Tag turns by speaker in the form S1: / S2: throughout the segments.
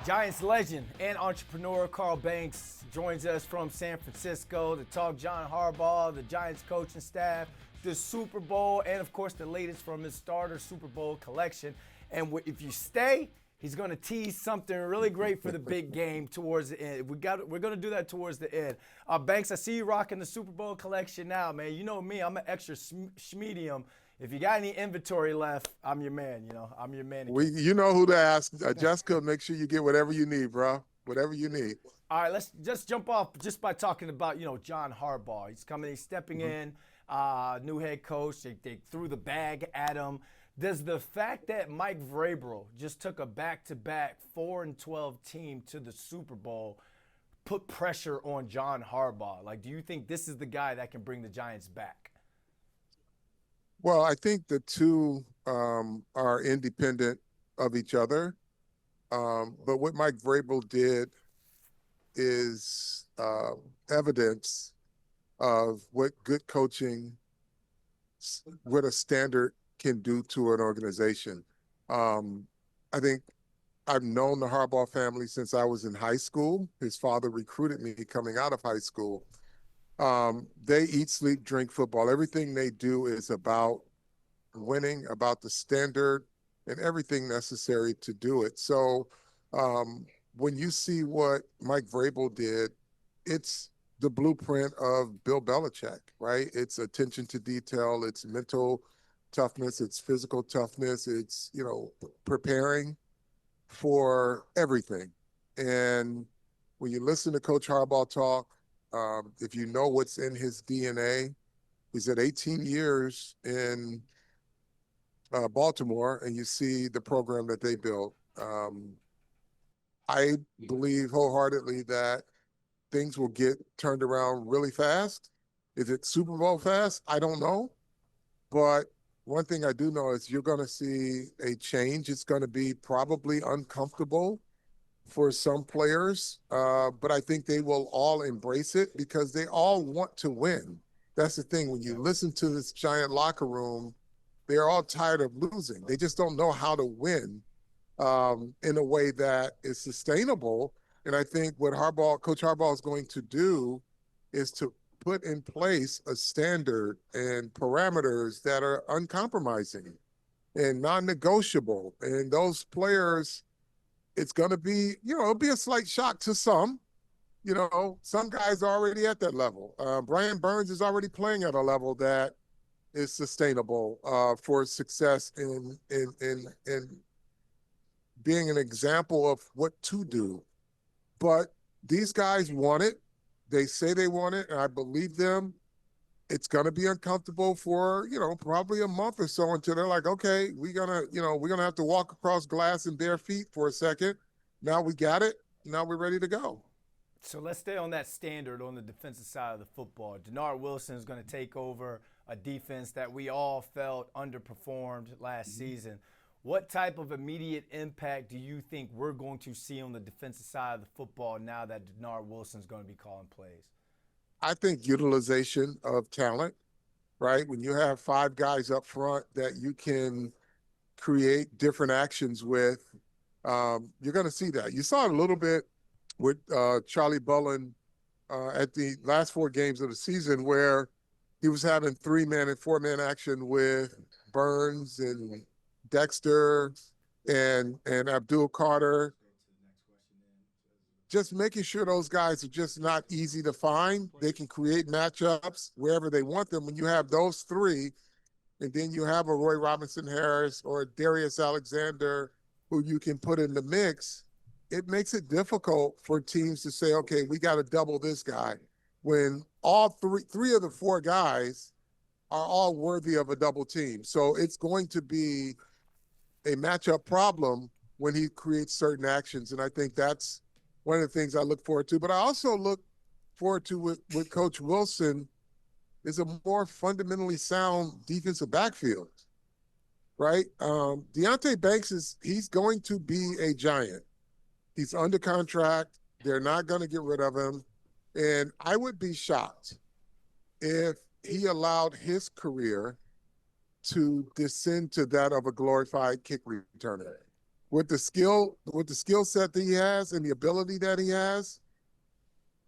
S1: Giants legend and entrepreneur Carl Banks joins us from San Francisco to talk John Harbaugh, the Giants coaching staff, the Super Bowl, and of course the latest from his starter Super Bowl collection. And if you stay, he's going to tease something really great for the big game towards the end. We're going to do that towards the end. Banks, I see you rocking the Super Bowl collection now, man. You know me, I'm an extra schmedium. If you got any inventory left, I'm your man. I'm your man.
S2: You know who to ask. Jessica, make sure you get whatever you need, bro. Whatever you need.
S1: All right, let's just jump off just by talking about John Harbaugh. He's stepping in, new head coach. They threw the bag at him. Does the fact that Mike Vrabel just took a back-to-back 4-12 team to the Super Bowl put pressure on John Harbaugh? Like, do you think this is the guy that can bring the Giants back?
S2: Well, I think the two are independent of each other. But what Mike Vrabel did is evidence of what good coaching, what a standard can do to an organization. I think I've known the Harbaugh family since I was in high school. His father recruited me coming out of high school. They eat, sleep, drink football. Everything they do is about winning, about the standard, and everything necessary to do it. So when you see what Mike Vrabel did, it's the blueprint of Bill Belichick, right? It's attention to detail, it's mental toughness, it's physical toughness, it's, preparing for everything. And when you listen to Coach Harbaugh talk, if you know what's in his DNA, he's at 18 years in Baltimore, and you see the program that they built. I believe wholeheartedly that things will get turned around really fast. Is it Super Bowl fast? I don't know. But one thing I do know is you're going to see a change. It's going to be probably uncomfortable for some players, but I think they will all embrace it because they all want to win. That's the thing. When you listen to this giant locker room, they're all tired of losing. They just don't know how to win in a way that is sustainable. And I think what Coach Harbaugh is going to do is to put in place a standard and parameters that are uncompromising and non-negotiable. And those players, it's going to be, it'll be a slight shock to some. Some guys are already at that level. Brian Burns is already playing at a level that is sustainable for success in being an example of what to do. But these guys want it. They say they want it, and I believe them. It's going to be uncomfortable for, probably a month or so until they're like, okay, we're going to have to walk across glass in bare feet for a second. Now we got it. Now we're ready to go.
S1: So let's stay on that standard on the defensive side of the football. Dennard Wilson is going to take over a defense that we all felt underperformed last season. What type of immediate impact do you think we're going to see on the defensive side of the football now that Dennard Wilson is going to be calling plays?
S2: I think utilization of talent, right? When you have five guys up front that you can create different actions with, you're going to see that. You saw it a little bit with Charlie Bullen at the last four games of the season where he was having 3-man and 4-man action with Burns and Dexter and Abdul Carter. Just making sure those guys are just not easy to find. They can create matchups wherever they want them. When you have those three, and then you have a Roy Robinson Harris or a Darius Alexander who you can put in the mix, it makes it difficult for teams to say, okay, we got to double this guy. When all three of the four guys are all worthy of a double team. So it's going to be a matchup problem when he creates certain actions. And I think that's one of the things I look forward to. But I also look forward to with Coach Wilson is a more fundamentally sound defensive backfield, right? Deonte Banks he's going to be a Giant. He's under contract. They're not going to get rid of him. And I would be shocked if he allowed his career to descend to that of a glorified kick returner. with the skill set that he has and the ability that he has,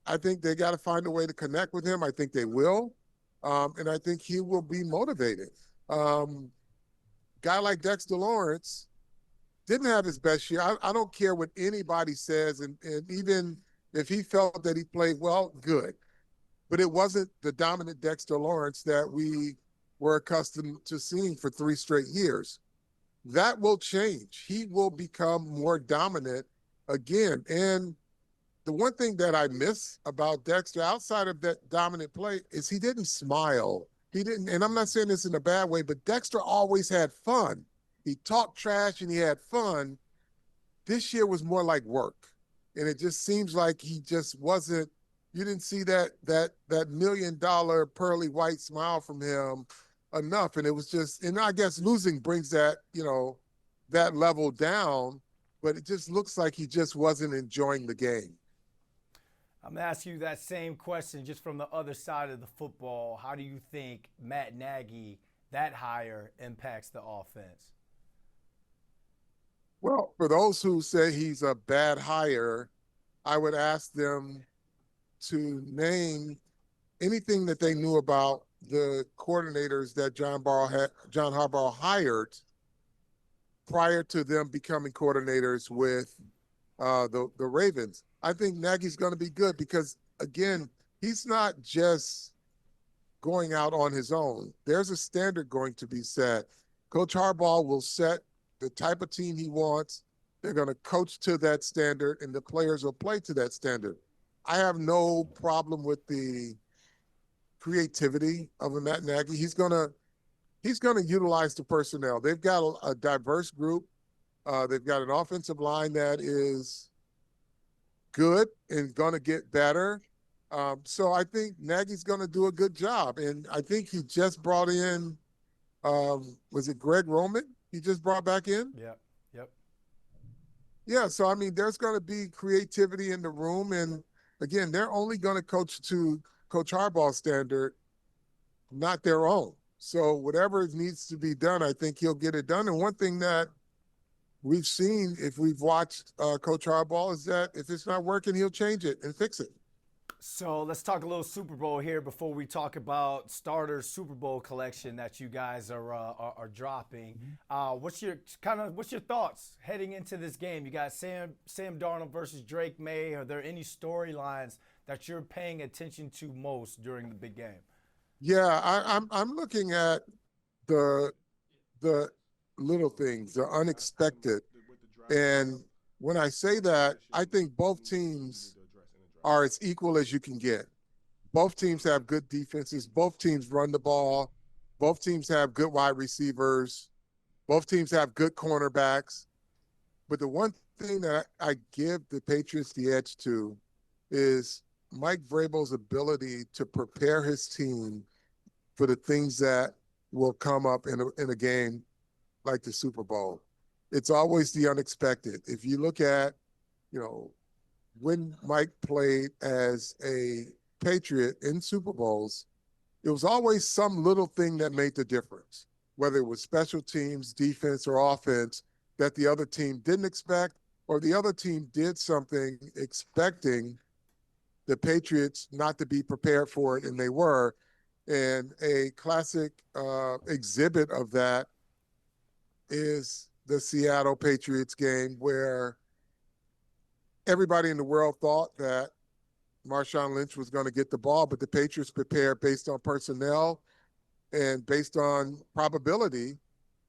S2: I think they got to find a way to connect with him. I think they will, and I think he will be motivated. Um, Guy like Dexter Lawrence didn't have his best year. I don't care what anybody says, and even if he felt that he played well, good. But it wasn't the dominant Dexter Lawrence that we were accustomed to seeing for 3 straight years. That will change. He will become more dominant again. And the one thing that I miss about Dexter, outside of that dominant play, is he didn't smile. He didn't, and I'm not saying this in a bad way, but Dexter always had fun. He talked trash and he had fun. This year was more like work. And it just seems like he just wasn't, you didn't see that $1 million pearly white smile from him enough. And it was just, and I guess losing brings that, that level down, but it just looks like he just wasn't enjoying the game.
S1: I'm going to ask you that same question just from the other side of the football. How do you think Matt Nagy, that hire, impacts the offense?
S2: Well, for those who say he's a bad hire, I would ask them to name anything that they knew about the coordinators that John Harbaugh hired prior to them becoming coordinators with the Ravens. I think Nagy's going to be good because, again, he's not just going out on his own. There's a standard going to be set. Coach Harbaugh will set the type of team he wants. They're going to coach to that standard, and the players will play to that standard. I have no problem with the creativity of a Matt Nagy. He's going to utilize the personnel. They've got a diverse group. They've got an offensive line that is good and going to get better. So I think Nagy's going to do a good job. And I think he just brought in, was it Greg Roman? He just brought back in?
S1: Yep.
S2: Yeah, so I mean, there's going to be creativity in the room. And again, they're only going to coach to Coach Harbaugh's standard, not their own. So whatever needs to be done, I think he'll get it done. And one thing that we've seen, if we've watched Coach Harbaugh, is that if it's not working, he'll change it and fix it.
S1: So let's talk a little Super Bowl here before we talk about starter Super Bowl collection that you guys are dropping. What's your thoughts heading into this game? You got Sam Darnold versus Drake May. Are there any storylines that you're paying attention to most during the big game?
S2: Yeah, I'm looking at the little things, the unexpected, and when I say that, I think both teams are as equal as you can get. Both teams have good defenses. Both teams run the ball. Both teams have good wide receivers. Both teams have good cornerbacks. But the one thing that I give the Patriots the edge to is Mike Vrabel's ability to prepare his team for the things that will come up in a game like the Super Bowl. It's always the unexpected. If you look at, when Mike played as a Patriot in Super Bowls, it was always some little thing that made the difference, whether it was special teams, defense, or offense that the other team didn't expect, or the other team did something expecting the Patriots not to be prepared for it, and they were. And a classic exhibit of that is the Seattle Patriots game, where everybody in the world thought that Marshawn Lynch was going to get the ball, but the Patriots prepared based on personnel and based on probability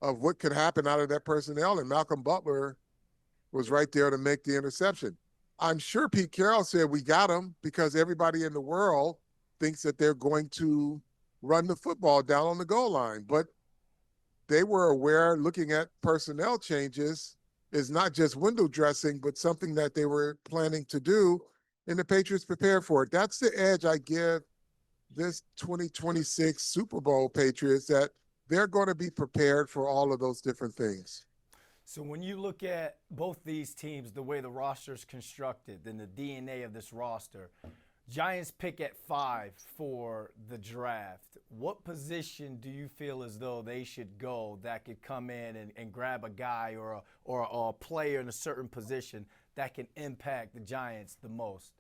S2: of what could happen out of that personnel. And Malcolm Butler was right there to make the interception. I'm sure Pete Carroll said we got him because everybody in the world thinks that they're going to run the football down on the goal line. But they were aware, looking at personnel changes is not just window dressing, but something that they were planning to do, and the Patriots prepared for it. That's the edge I give this 2026 Super Bowl Patriots, that they're going to be prepared for all of those different things.
S1: So when you look at both these teams, the way the roster is constructed and the DNA of this roster, Giants pick at 5 for the draft. What position do you feel as though they should go that could come in and grab a guy or a player in a certain position that can impact the Giants the most?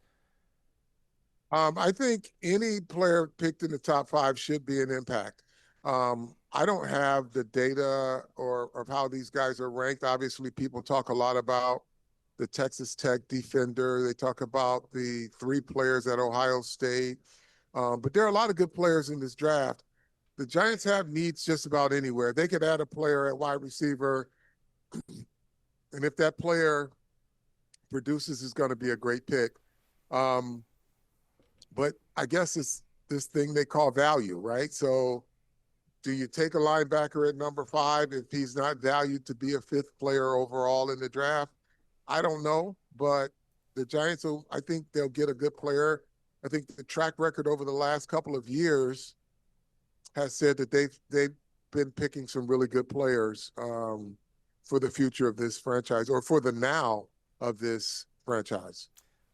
S2: I think any player picked in the top 5 should be an impact. I don't have the data or of how these guys are ranked. Obviously, people talk a lot about the Texas Tech defender. They talk about the 3 players at Ohio State. But there are a lot of good players in this draft. The Giants have needs just about anywhere. They could add a player at wide receiver, and if that player produces, is going to be a great pick. But I guess it's this thing they call value, right? So do you take a linebacker at number 5 if he's not valued to be a 5th player overall in the draft? I don't know, but the Giants I think they'll get a good player. I think the track record over the last couple of years has said that they've been picking some really good players for the future of this franchise, or for the now of this franchise.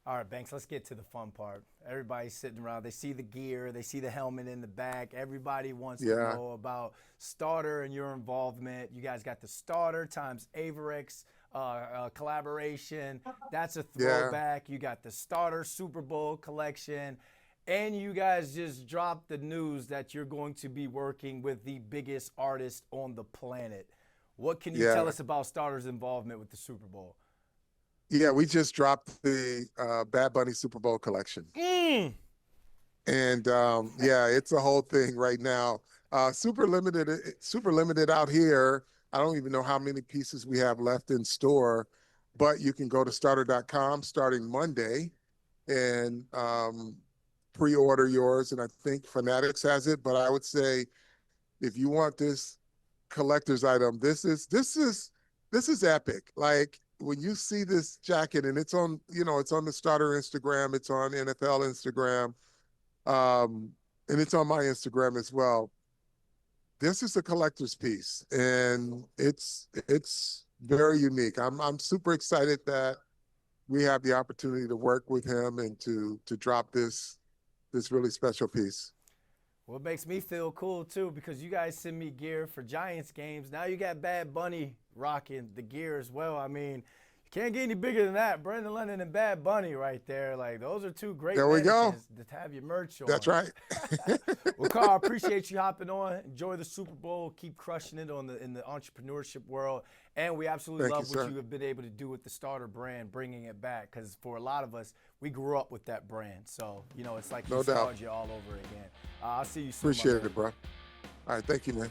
S1: All right, Banks, let's get to the fun part. Everybody's sitting around. They see the gear. They see the helmet in the back. Everybody wants to know about Starter and your involvement. You guys got the Starter times Averex collaboration. That's a throwback. You got the Starter Super Bowl collection. And you guys just dropped the news that you're going to be working with the biggest artist on the planet. What can you tell us about Starter's involvement with the Super Bowl?
S2: Yeah, we just dropped the Bad Bunny Super Bowl collection. And it's a whole thing right now. Super limited out here. I don't even know how many pieces we have left in store, but you can go to starter.com starting Monday and pre-order yours. And I think Fanatics has it, but I would say if you want this collector's item, this is epic. Like, when you see this jacket, and it's on the Starter Instagram, it's on NFL Instagram, and it's on my Instagram as well. This is a collector's piece, and it's very unique. I'm super excited that we have the opportunity to work with him and to drop this really special piece.
S1: Well, it makes me feel cool, too, because you guys send me gear for Giants games. Now you got Bad Bunny rocking the gear as well. I mean, you can't get any bigger than that. Brendan Lennon and Bad Bunny right there. Like, those are 2 great mannequins to have your merch on.
S2: That's right.
S1: Well, Carl, I appreciate you hopping on. Enjoy the Super Bowl. Keep crushing it in the entrepreneurship world. And we absolutely love what you have been able to do with the Starter brand, bringing it back. Because for a lot of us, we grew up with that brand. So, it's like nostalgia all over again. I'll see you soon.
S2: Appreciate it, bro. All right, thank you, man.